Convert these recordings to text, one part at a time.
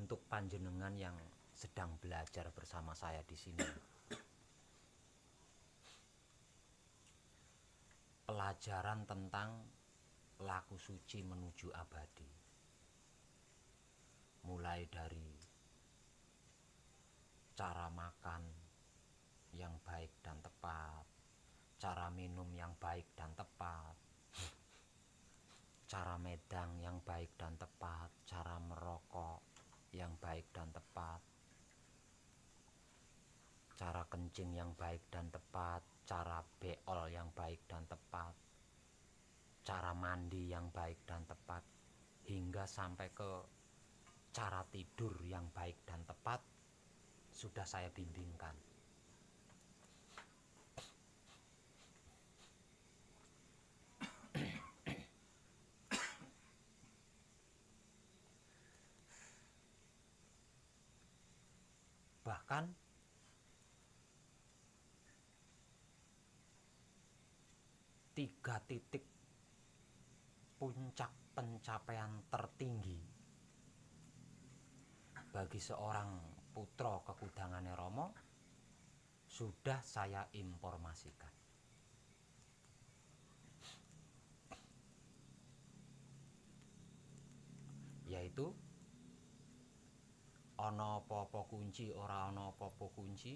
untuk panjenengan yang sedang belajar bersama saya di sini. Pelajaran tentang laku suci menuju abadi. Mulai dari cara makan yang baik dan tepat, cara minum yang baik dan tepat, cara medang yang baik dan tepat, cara merokok yang baik dan tepat, cara kencing yang baik dan tepat, cara beol yang baik dan tepat, cara mandi yang baik dan tepat, hingga sampai ke cara tidur yang baik dan tepat sudah saya bimbingkan. Bahkan tiga titik puncak pencapaian tertinggi bagi seorang putra kekudangane Rama sudah saya informasikan. Yaitu ana apa-apa kunci, ora ana apa-apa kunci,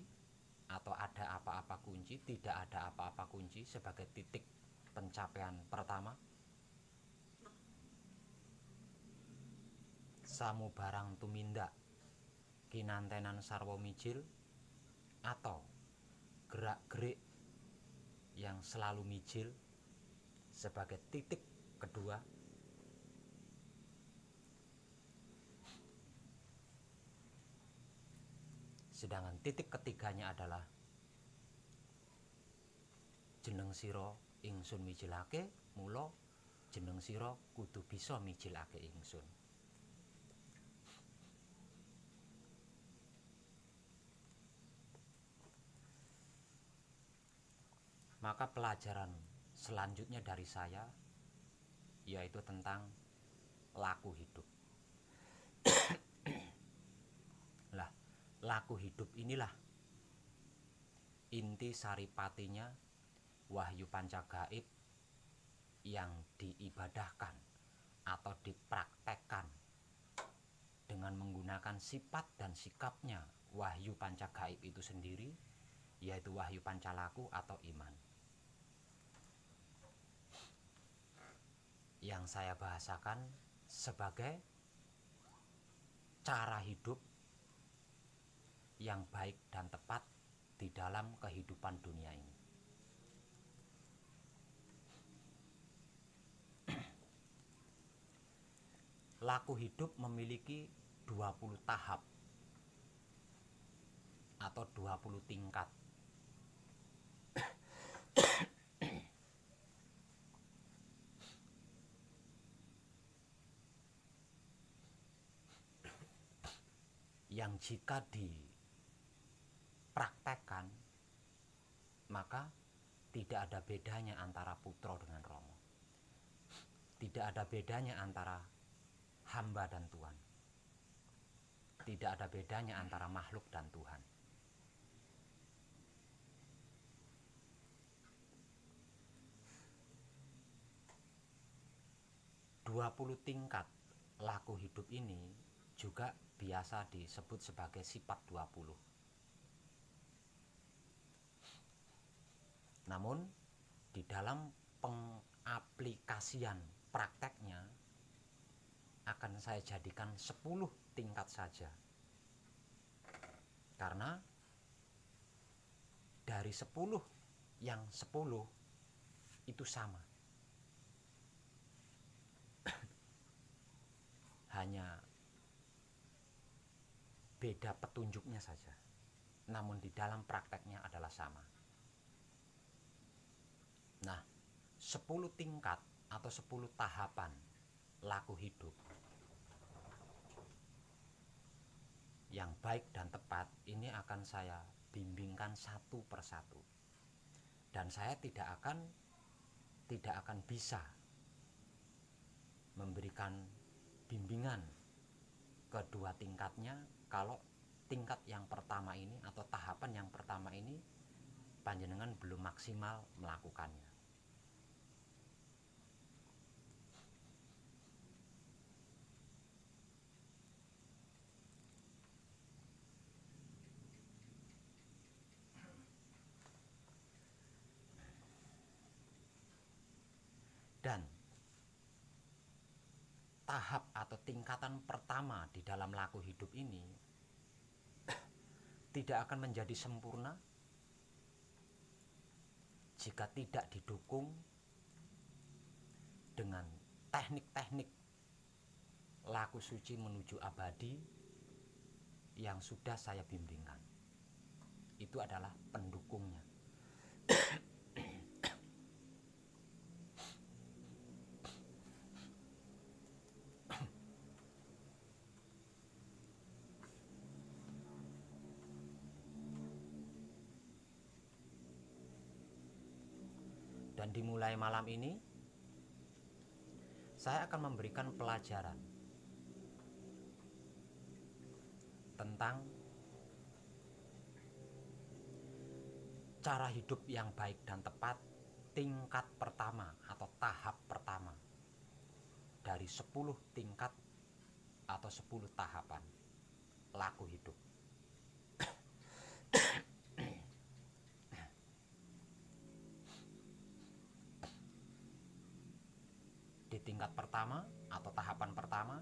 atau ada apa-apa kunci, tidak ada apa-apa kunci sebagai titik pencapaian pertama. Samubarang tumindak kinantenan sarwa mijil, atau gerak-gerik yang selalu mijil sebagai titik kedua. Sedangkan titik ketiganya adalah jeneng sira ingsun mijilake, mula jeneng sira kudu bisa mijilake ingsun. Maka pelajaran selanjutnya dari saya yaitu tentang laku hidup. Lah, laku hidup inilah inti saripatinya wahyu pancagaib yang diibadahkan atau dipraktekkan dengan menggunakan sifat dan sikapnya wahyu pancagaib itu sendiri, yaitu wahyu pancalaku atau iman. Yang saya bahasakan sebagai cara hidup yang baik dan tepat di dalam kehidupan dunia ini. Laku hidup memiliki 20 tahap atau 20 tingkat. Yang jika dipraktekkan maka tidak ada bedanya antara putra dengan Rama. Tidak ada bedanya antara hamba dan Tuhan. Tidak ada bedanya antara makhluk dan Tuhan. Dua 20 tingkat laku hidup ini juga biasa disebut sebagai sifat 20. Namun di dalam pengaplikasian prakteknya akan saya jadikan 10 tingkat saja. Karena dari 10 yang 10 itu sama. Hanya beda petunjuknya saja. Namun di dalam prakteknya adalah sama. Nah, 10 tingkat atau 10 tahapan laku hidup yang baik dan tepat ini akan saya bimbingkan satu persatu. Dan saya tidak akan bisa memberikan bimbingan kedua tingkatnya, kalau tingkat yang pertama ini atau tahapan yang pertama ini panjenengan belum maksimal melakukannya. Dan tahap atau tingkatan pertama di dalam laku hidup ini tidak akan menjadi sempurna jika tidak didukung dengan teknik-teknik laku suci menuju abadi yang sudah saya bimbingkan. Itu adalah pendukungnya. Dan dimulai malam ini, saya akan memberikan pelajaran tentang cara hidup yang baik dan tepat tingkat pertama atau tahap pertama dari 10 tingkat atau 10 tahapan laku hidup. Di tingkat pertama atau tahapan pertama,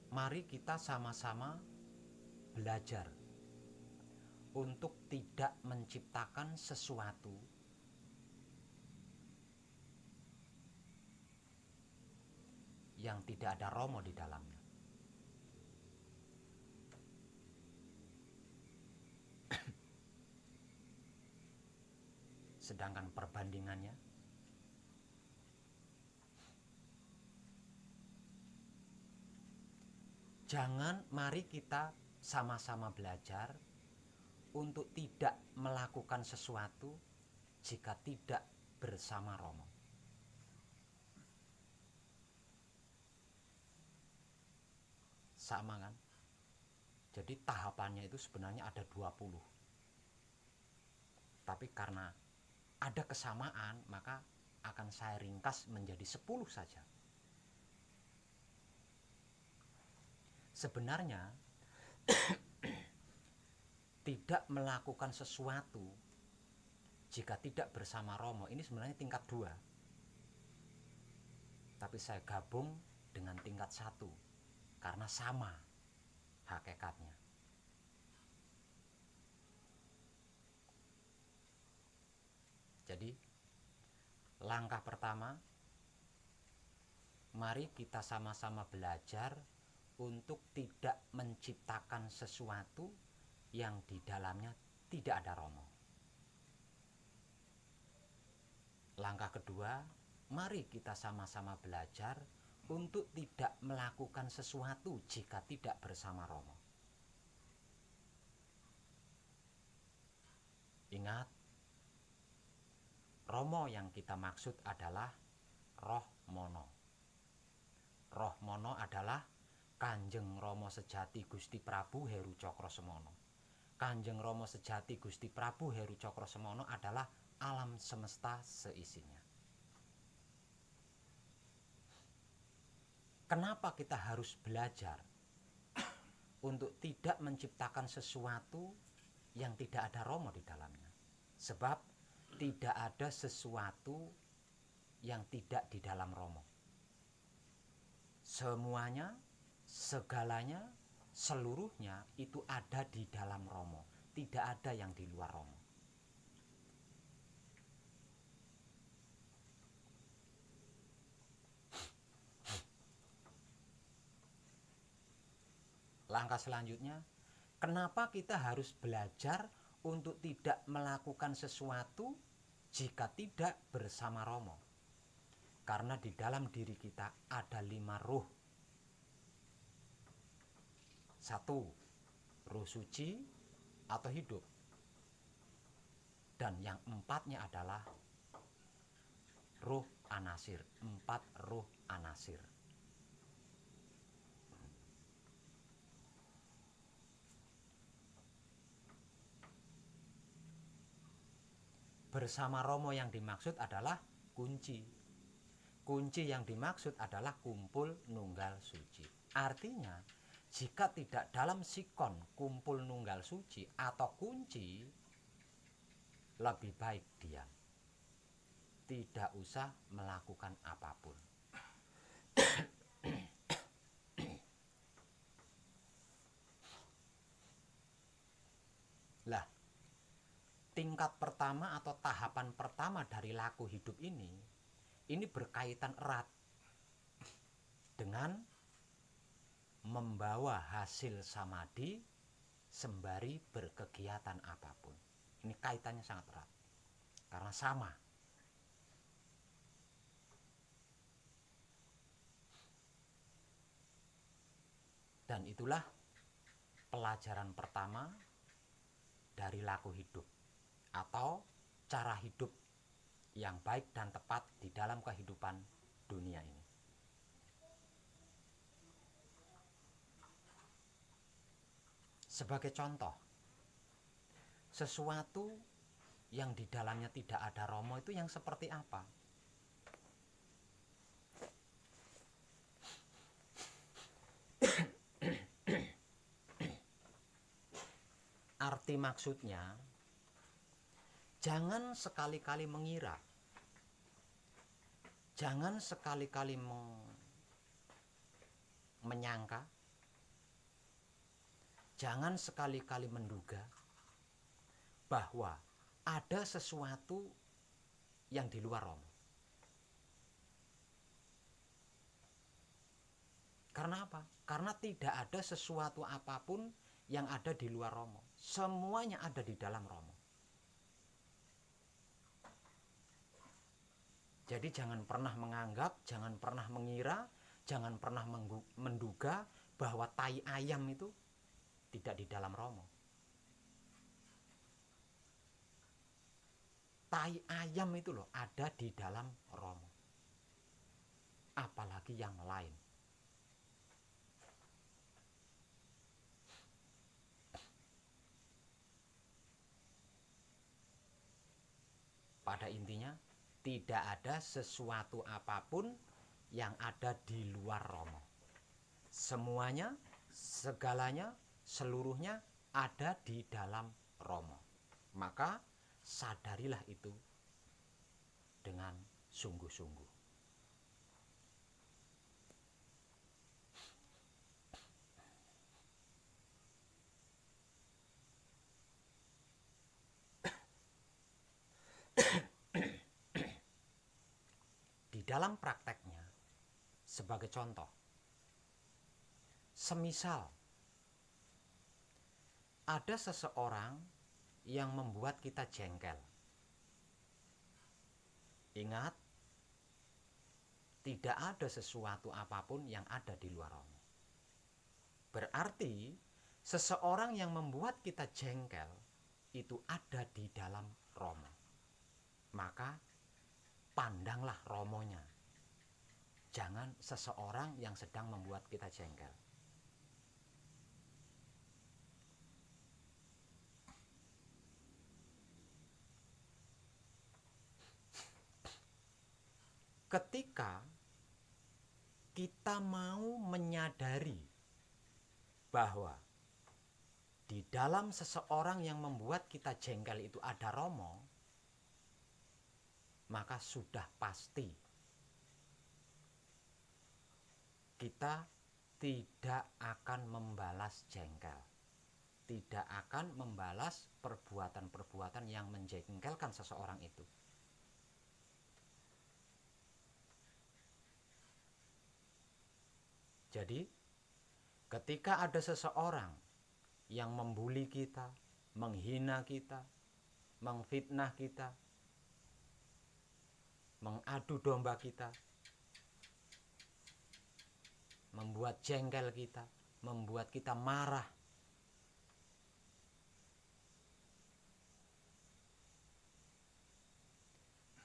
mari kita sama-sama belajar untuk tidak menciptakan sesuatu yang tidak ada romo di dalamnya. Sedangkan perbandingannya, mari kita sama-sama belajar untuk tidak melakukan sesuatu jika tidak bersama romo. Sama kan? Jadi tahapannya itu sebenarnya ada 20. Tapi karena ada kesamaan, maka akan saya ringkas menjadi 10 saja. Sebenarnya tidak melakukan sesuatu jika tidak bersama romo ini sebenarnya tingkat 2. Tapi saya gabung dengan tingkat 1 karena sama hakikatnya. Jadi langkah pertama, mari kita sama-sama belajar untuk tidak menciptakan sesuatu yang di dalamnya tidak ada romo. Langkah kedua, mari kita sama-sama belajar untuk tidak melakukan sesuatu jika tidak bersama romo. Ingat, romo yang kita maksud adalah roh mono. Roh mono adalah Kanjeng Rama Sejati Gusti Prabu Heru Cakrosemono. Kanjeng Rama Sejati Gusti Prabu Heru Cakrosemono adalah alam semesta seisinya. Kenapa kita harus belajar untuk tidak menciptakan sesuatu yang tidak ada romo di dalamnya? Sebab tidak ada sesuatu yang tidak di dalam romo. Semuanya, segalanya, seluruhnya itu ada di dalam romo. Tidak ada yang di luar romo. Langkah selanjutnya, kenapa kita harus belajar untuk tidak melakukan sesuatu jika tidak bersama romo? Karena di dalam diri kita ada 5 ruh. 1, ruh suci atau hidup. Dan yang 4-nya adalah ruh anasir. 4 ruh anasir. bersama Romo yang dimaksud adalah kunci. Kunci yang dimaksud adalah kumpul nunggal suci. Artinya, jika tidak dalam sikon kumpul nunggal suci atau kunci, lebih baik diam. Tidak usah melakukan apapun. Lah, tingkat pertama atau tahapan pertama dari laku hidup ini berkaitan erat dengan membawa hasil samadhi sembari berkegiatan apapun. Ini kaitannya sangat erat karena sama. Dan itulah pelajaran pertama dari laku hidup atau cara hidup yang baik dan tepat di dalam kehidupan dunia ini. Sebagai contoh, sesuatu yang di dalamnya tidak ada Romo itu yang seperti apa? Arti maksudnya, jangan sekali-kali mengira, jangan sekali-kali menyangka, jangan sekali-kali menduga bahwa ada sesuatu yang di luar Romo. Karena apa? Karena tidak ada sesuatu apapun yang ada di luar Romo. Semuanya ada di dalam Romo. Jadi jangan pernah menganggap, jangan pernah mengira, jangan pernah menduga bahwa tai ayam itu tidak di dalam Romo. Tai ayam itu loh ada di dalam Romo. Apalagi yang lain. Pada intinya, tidak ada sesuatu apapun yang ada di luar Romo. Semuanya, segalanya, seluruhnya ada di dalam Romo. Maka sadarilah itu dengan sungguh-sungguh. Di dalam prakteknya, sebagai contoh, semisal ada seseorang yang membuat kita jengkel. Ingat, tidak ada sesuatu apapun yang ada di luar Romo. Berarti seseorang yang membuat kita jengkel itu ada di dalam Romo. Maka pandanglah Romonya. Jangan seseorang yang sedang membuat kita jengkel. Ketika kita mau menyadari bahwa di dalam seseorang yang membuat kita jengkel itu ada Romo, maka sudah pasti kita tidak akan membalas jengkel, tidak akan membalas perbuatan-perbuatan yang menjengkelkan seseorang itu. Jadi, ketika ada seseorang yang membuli kita, menghina kita, mengfitnah kita, mengadu domba kita, membuat jengkel kita, membuat kita marah,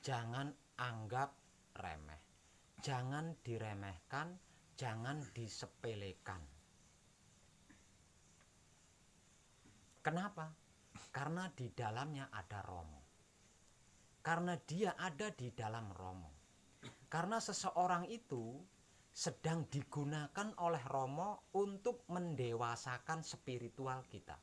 jangan anggap remeh, jangan diremehkan, jangan disepelekan. Kenapa? Karena di dalamnya ada Romo. Karena dia ada di dalam Rama. Karena seseorang itu sedang digunakan oleh Rama untuk mendewasakan spiritual kita.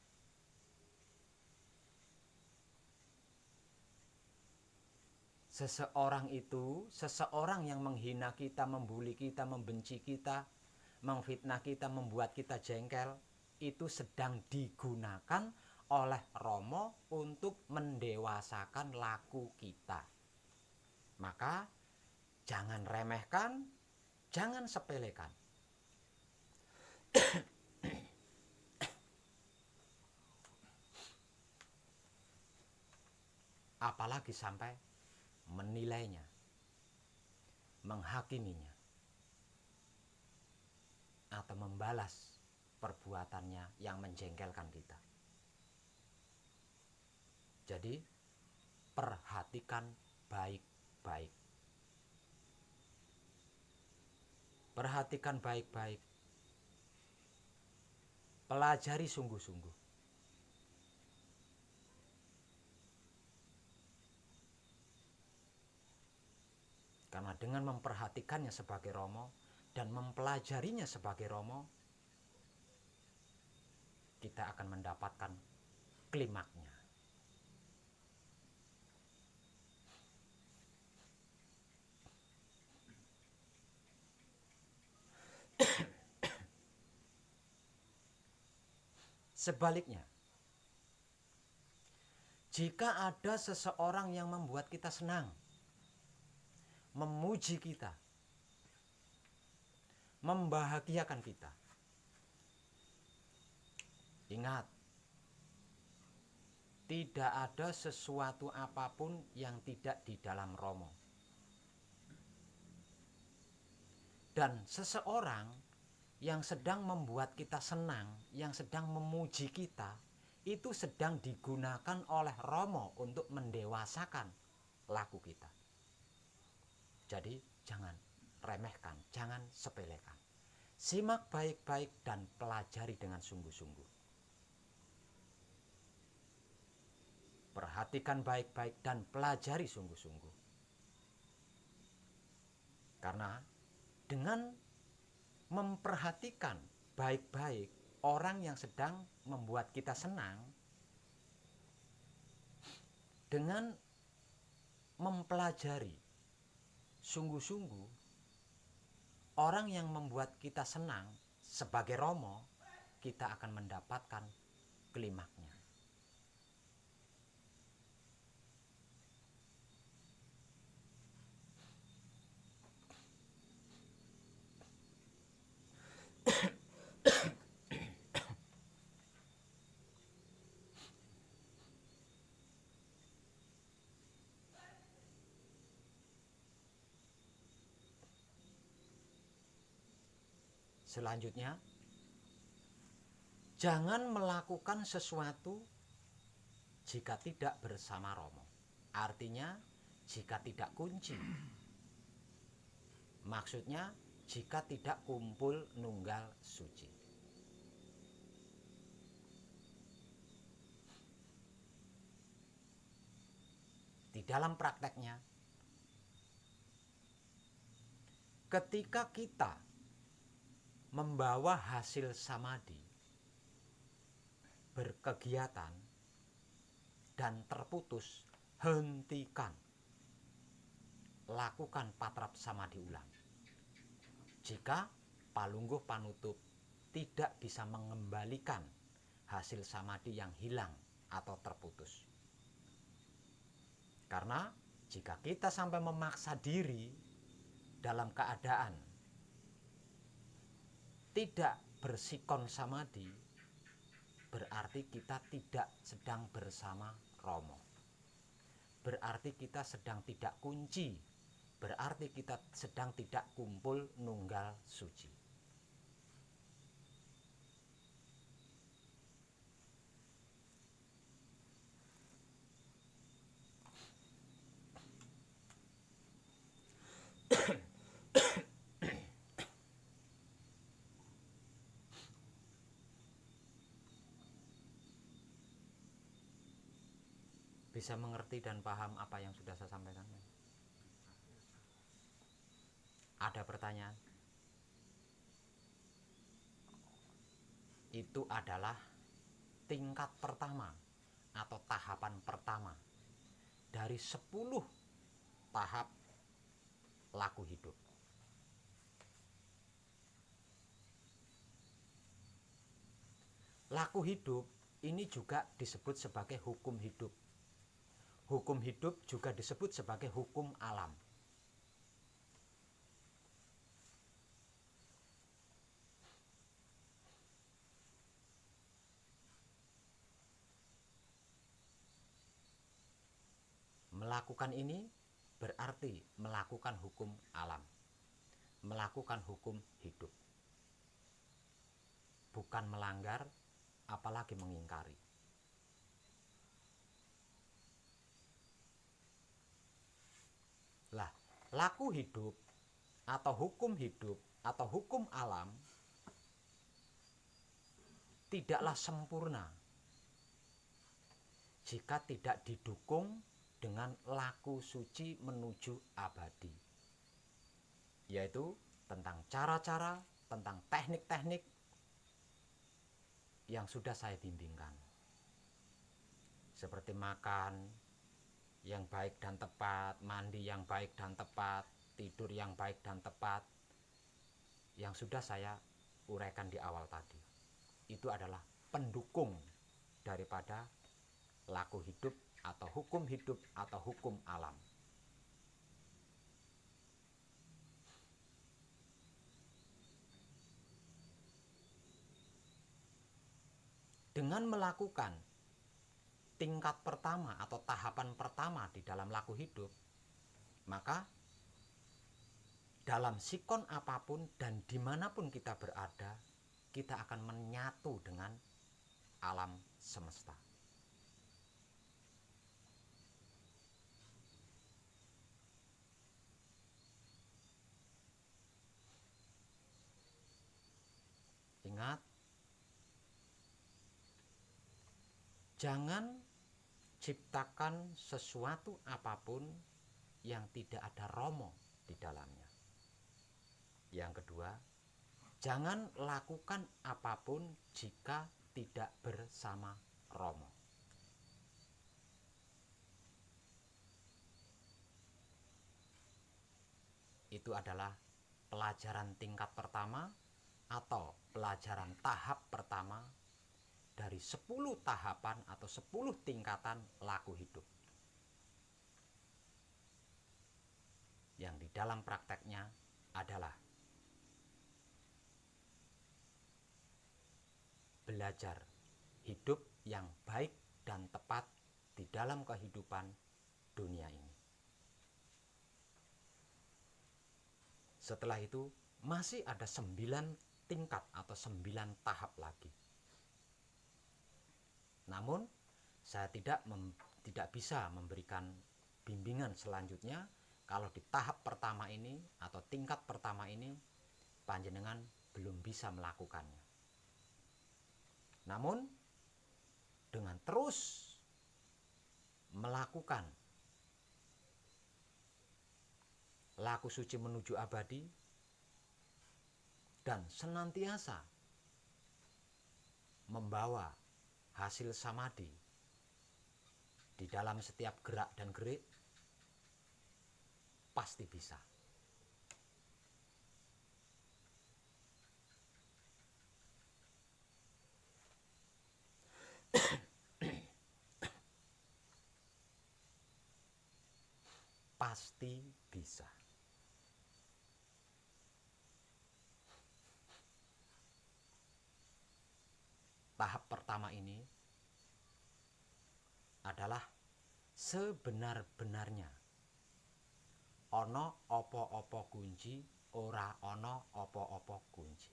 Seseorang itu, seseorang yang menghina kita, membuli kita, membenci kita, memfitnah kita, membuat kita jengkel, itu sedang digunakan oleh Rama untuk mendewasakan laku kita. Maka jangan remehkan, jangan sepelekan. Apalagi sampai menilainya, menghakiminya, atau membalas perbuatannya yang menjengkelkan kita. Jadi perhatikan baik-baik. Perhatikan baik-baik. Pelajari sungguh-sungguh. Karena dengan memperhatikannya sebagai Rama dan mempelajarinya sebagai Rama, kita akan mendapatkan klimaknya. Sebaliknya, jika ada seseorang yang membuat kita senang, memuji kita, membahagiakan kita, ingat, tidak ada sesuatu apapun yang tidak di dalam Rama. Dan seseorang yang sedang membuat kita senang, yang sedang memuji kita, itu sedang digunakan oleh Rama untuk mendewasakan laku kita. Jadi jangan remehkan, jangan sepelekan. Simak baik-baik dan pelajari dengan sungguh-sungguh. Perhatikan baik-baik dan pelajari sungguh-sungguh. Karena dengan memperhatikan baik-baik orang yang sedang membuat kita senang, dengan mempelajari sungguh-sungguh orang yang membuat kita senang sebagai Rama, kita akan mendapatkan klimaknya. Selanjutnya, jangan melakukan sesuatu jika tidak bersama Rama. Artinya, jika tidak kunci. Maksudnya, jika tidak kumpul nunggal suci. Di dalam prakteknya, ketika kita membawa hasil samadhi, berkegiatan, dan terputus, hentikan. Lakukan patrap samadhi ulang. Jika palungguh panutup tidak bisa mengembalikan hasil samadhi yang hilang atau terputus. Karena jika kita sampai memaksa diri dalam keadaan tidak bersikon samadhi, berarti kita tidak sedang bersama Rama. Berarti kita sedang tidak kunci. Berarti kita sedang tidak kumpul nunggal suci. bisa mengerti dan paham apa yang sudah saya sampaikan? Ada pertanyaan? Itu adalah tingkat pertama atau tahapan pertama dari 10 tahap laku hidup. Laku hidup ini juga disebut sebagai hukum hidup. Hukum hidup juga disebut sebagai hukum alam. Melakukan ini berarti melakukan hukum alam, melakukan hukum hidup. Bukan melanggar, apalagi mengingkari. Lah, laku hidup atau hukum hidup atau hukum alam tidaklah sempurna jika tidak didukung dengan laku suci menuju abadi, yaitu tentang cara-cara, tentang teknik-teknik yang sudah saya bimbingkan, seperti makan yang baik dan tepat, mandi yang baik dan tepat, tidur yang baik dan tepat, yang sudah saya uraikan di awal tadi. Itu adalah pendukung daripada laku hidup atau hukum hidup atau hukum alam. Dengan melakukan tingkat pertama atau tahapan pertama di dalam laku hidup, maka dalam sikon apapun dan dimanapun kita berada, kita akan menyatu dengan alam semesta. Ingat, jangan ciptakan sesuatu apapun yang tidak ada romo di dalamnya. Yang kedua, jangan lakukan apapun jika tidak bersama romo. Itu adalah pelajaran tingkat pertama atau pelajaran tahap pertama dari 10 tahapan atau 10 tingkatan laku hidup. Yang di dalam prakteknya adalah belajar hidup yang baik dan tepat di dalam kehidupan dunia ini. Setelah itu masih ada 9 tingkat atau 9 tahap lagi. Namun saya tidak bisa memberikan bimbingan selanjutnya kalau di tahap pertama ini atau tingkat pertama ini panjenengan belum bisa melakukannya. Namun dengan terus melakukan laku suci menuju abadi dan senantiasa membawa hasil samadhi di dalam setiap gerak dan gerik, pasti bisa. Pasti bisa. Tahap pertama ini adalah sebenar-benarnya ono opo-opo kunci, ora ono opo-opo kunci.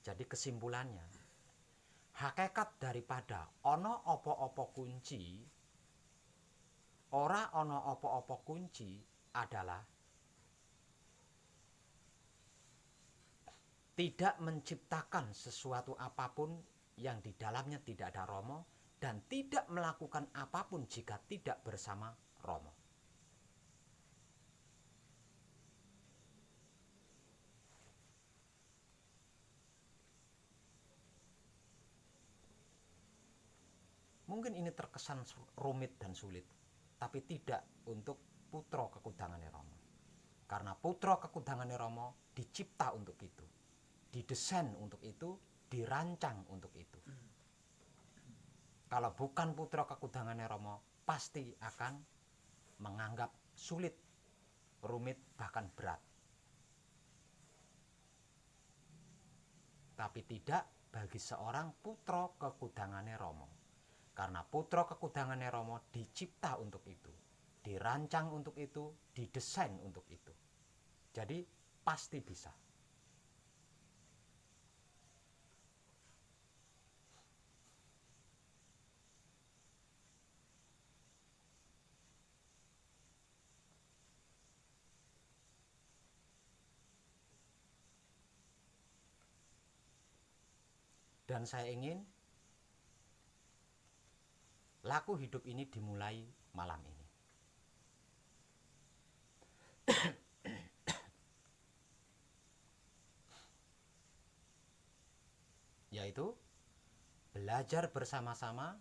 Jadi kesimpulannya, hakikat daripada ono opo-opo kunci, ora ono opo-opo kunci adalah tidak menciptakan sesuatu apapun yang di dalamnya tidak ada romo dan tidak melakukan apapun jika tidak bersama Romo. Mungkin ini terkesan rumit dan sulit, tapi tidak untuk putra kekudangane Romo. Karena putra kekudangane Romo dicipta untuk itu, didesain untuk itu, dirancang untuk itu. Kalau bukan putra kekudangane Romo, pasti akan menganggap sulit, rumit, bahkan berat. Tapi tidak bagi seorang putra kekudangane Romo. Karena putra kekudangane Romo dicipta untuk itu, dirancang untuk itu, didesain untuk itu. Jadi pasti bisa. Dan saya ingin laku hidup ini dimulai malam ini. Yaitu belajar bersama-sama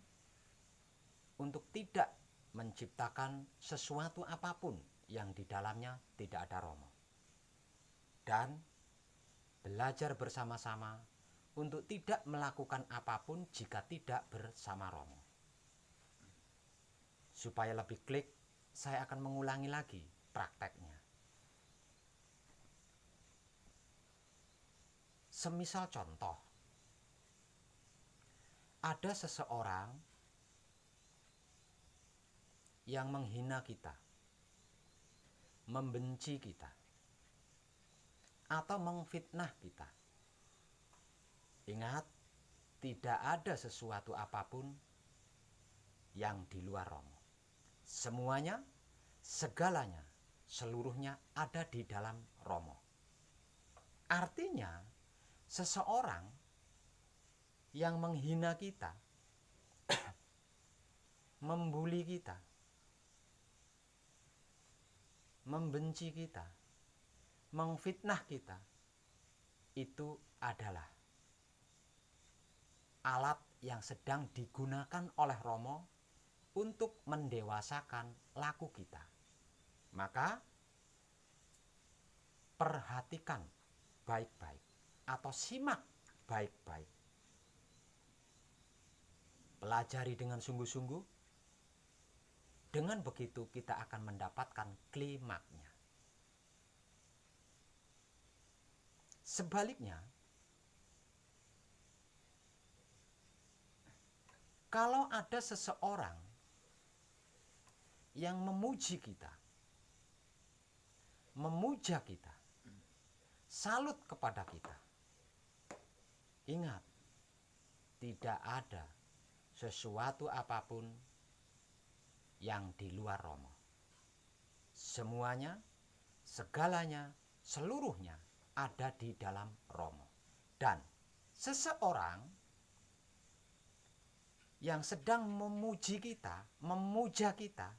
untuk tidak menciptakan sesuatu apapun yang di dalamnya tidak ada Romo. Dan belajar bersama-sama untuk tidak melakukan apapun jika tidak bersama Romo. Supaya lebih klik, saya akan mengulangi lagi prakteknya. Semisal contoh, ada seseorang yang menghina kita, membenci kita, atau memfitnah kita. Ingat, tidak ada sesuatu apapun yang di luar Romo. Semuanya, segalanya, seluruhnya ada di dalam Romo. Artinya, seseorang yang menghina kita, membuli kita, membenci kita, memfitnah kita, itu adalah alat yang sedang digunakan oleh Romo untuk mendewasakan laku kita. Maka perhatikan baik-baik atau simak baik-baik. Pelajari dengan sungguh-sungguh. Dengan begitu kita akan mendapatkan klimaknya. Sebaliknya, kalau ada seseorang yang memuji kita, memuja kita, salut kepada kita, ingat, tidak ada sesuatu apapun yang di luar Romo. Semuanya, segalanya, seluruhnya ada di dalam Romo. Dan seseorang yang sedang memuji kita, memuja kita,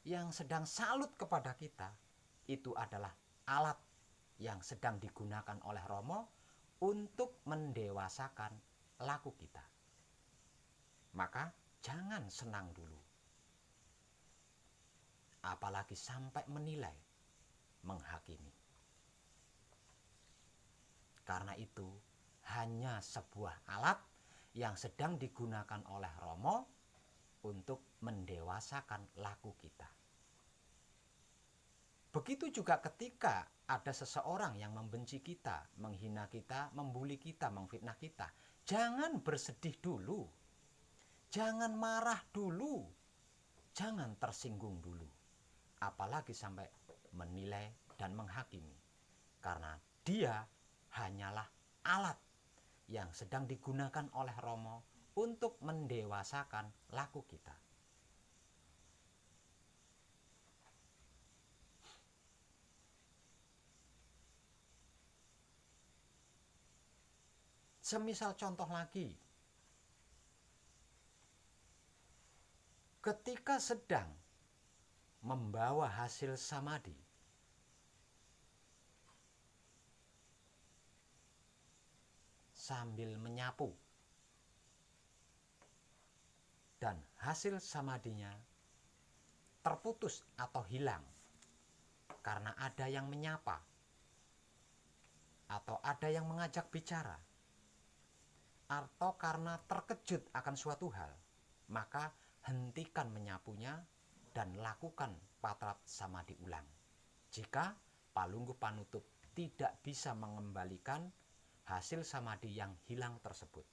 yang sedang salut kepada kita, itu adalah alat yang sedang digunakan oleh Romo untuk mendewasakan laku kita. Maka jangan senang dulu, apalagi sampai menilai, menghakimi. Karena itu hanya sebuah alat yang sedang digunakan oleh Romo untuk mendewasakan laku kita. Begitu juga ketika ada seseorang yang membenci kita, menghina kita, membuli kita, memfitnah kita. Jangan bersedih dulu, jangan marah dulu, jangan tersinggung dulu, apalagi sampai menilai dan menghakimi. Karena dia hanyalah alat yang sedang digunakan oleh Romo untuk mendewasakan laku kita. Semisal contoh lagi, ketika sedang membawa hasil samadhi, sambil menyapu, dan hasil samadhinya terputus atau hilang karena ada yang menyapa atau ada yang mengajak bicara, atau karena terkejut akan suatu hal, maka hentikan menyapunya dan lakukan patrat samadhi ulang. Jika palungguh panutup tidak bisa mengembalikan hasil samadhi yang hilang tersebut.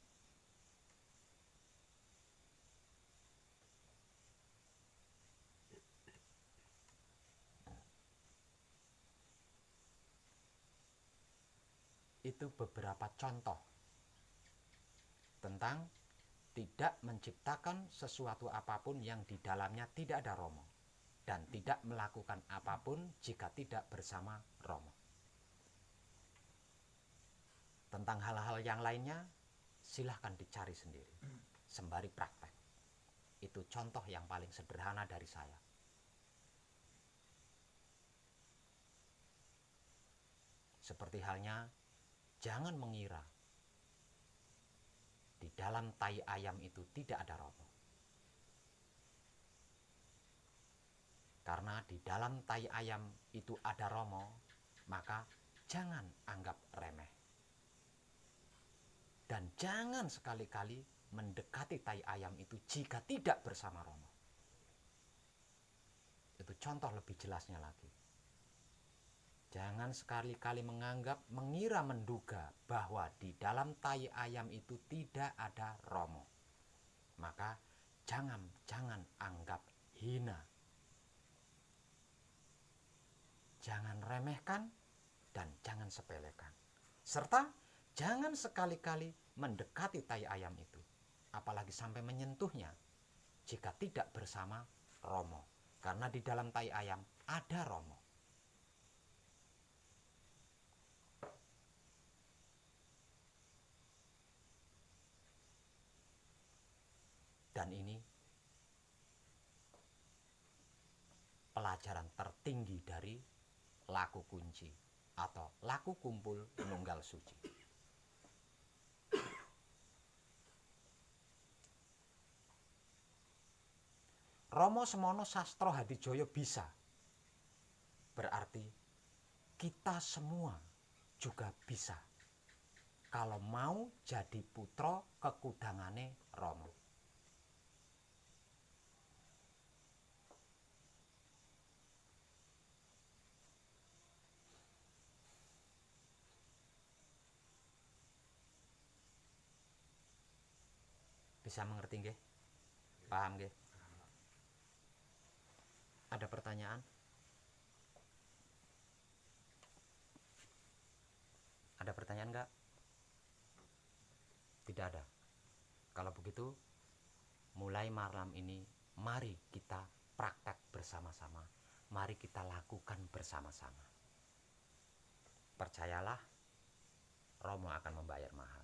Itu beberapa contoh tentang tidak menciptakan sesuatu apapun yang di dalamnya tidak ada Romo, dan tidak melakukan apapun jika tidak bersama Romo. Tentang hal-hal yang lainnya silahkan dicari sendiri sembari praktek. Itu contoh yang paling sederhana dari saya. Seperti halnya, jangan mengira di dalam tai ayam itu tidak ada Romo. Karena di dalam tai ayam itu ada Romo, maka jangan anggap remeh. Dan jangan sekali-kali mendekati tai ayam itu jika tidak bersama Romo. Itu contoh lebih jelasnya lagi. Jangan sekali-kali mengira, menduga bahwa di dalam tai ayam itu tidak ada Romo. Maka jangan anggap hina. Jangan remehkan dan jangan sepelekan. Serta jangan sekali-kali mendekati tai ayam itu, apalagi sampai menyentuhnya jika tidak bersama Romo. Karena di dalam tai ayam ada Romo. Dan ini pelajaran tertinggi dari laku kunci atau laku kumpul nunggal suci. Romo semono sastro hadijoyo bisa. Berarti kita semua juga bisa. Kalau mau jadi putra kekudangane Romo. Bisa mengerti nggih? Paham nggih? Ada pertanyaan? Ada pertanyaan enggak? Tidak ada. Kalau begitu, mulai malam ini mari kita praktek bersama-sama. Mari kita lakukan bersama-sama. Percayalah, Romo akan membayar mahal.